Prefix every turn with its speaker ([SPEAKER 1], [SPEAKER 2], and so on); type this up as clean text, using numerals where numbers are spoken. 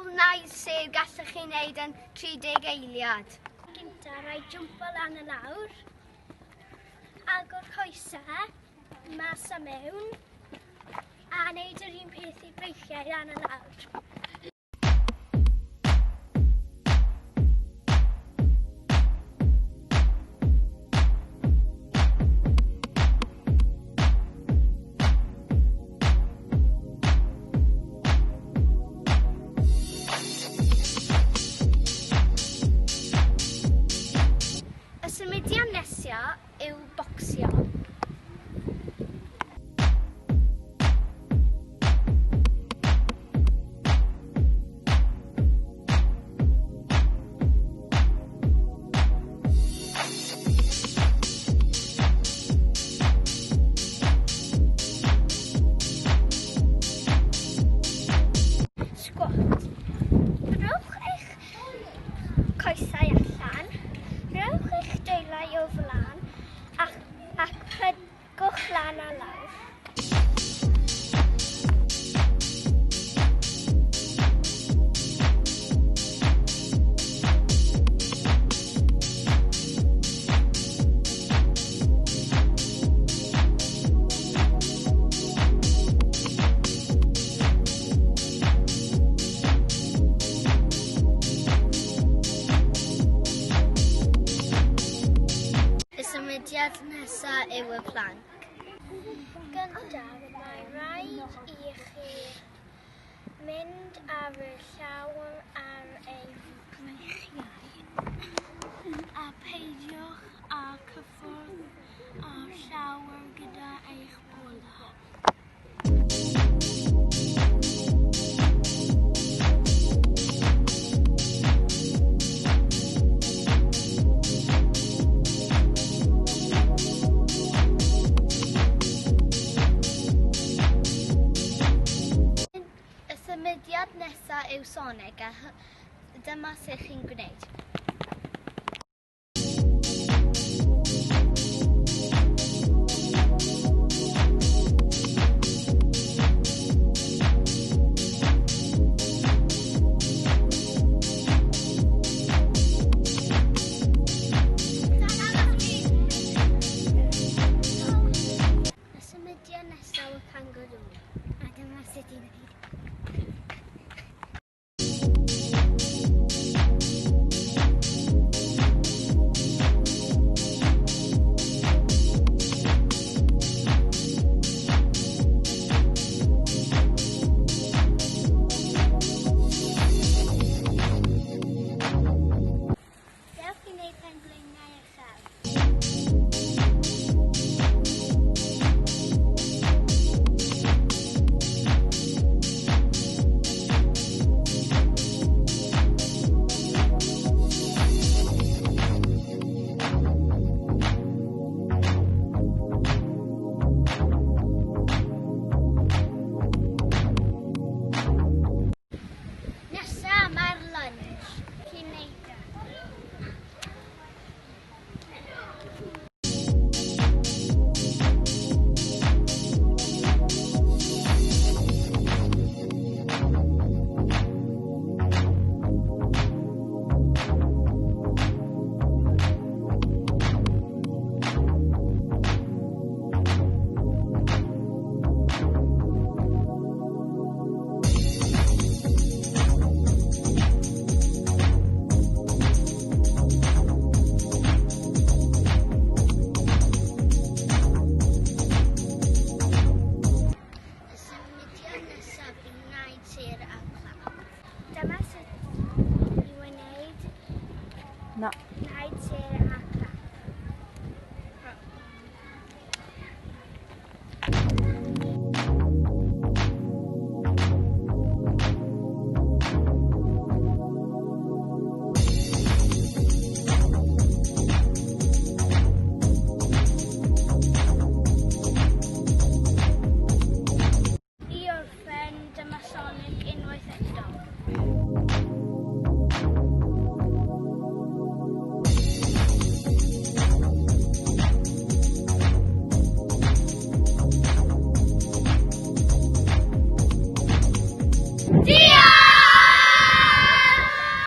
[SPEAKER 1] sawl naid sydd gallwch chi wneud yn 30 eiliad?
[SPEAKER 2] Gynta, rai jwmpo lan y lawr, agor coesau, mas a mewn, a wneud yr un peth i breichiau lan y lawr.
[SPEAKER 1] Y symudiad nesaf yw bocsio. Squat. Rhowch eich coesau allan, rhowch eich dwylau o flan ac plegwch lan a lawr. Y symudiad nesaf yw y planc.
[SPEAKER 2] Gyntaf, mae rhaid i chi mynd ar y llawr ar ei breichiau a peidiwch â cyffwrdd â'r llawr gyda eich bola.
[SPEAKER 1] Y symudiad nesaf yw sonig a dyma sut chi'n gwneud. Y symudiad nesaf yw kangaroo a dyma sut i'n gwneud. Dewch i wneud pengliniau uchel. Nesaf mae'r lunch. Chi'n wneud e. Y symudiad nesaf yw wneud tir a clap.
[SPEAKER 2] Dyma sut i wneud wneud tir a clap. I orffen, dyma sonig unwaith eto. Diolch!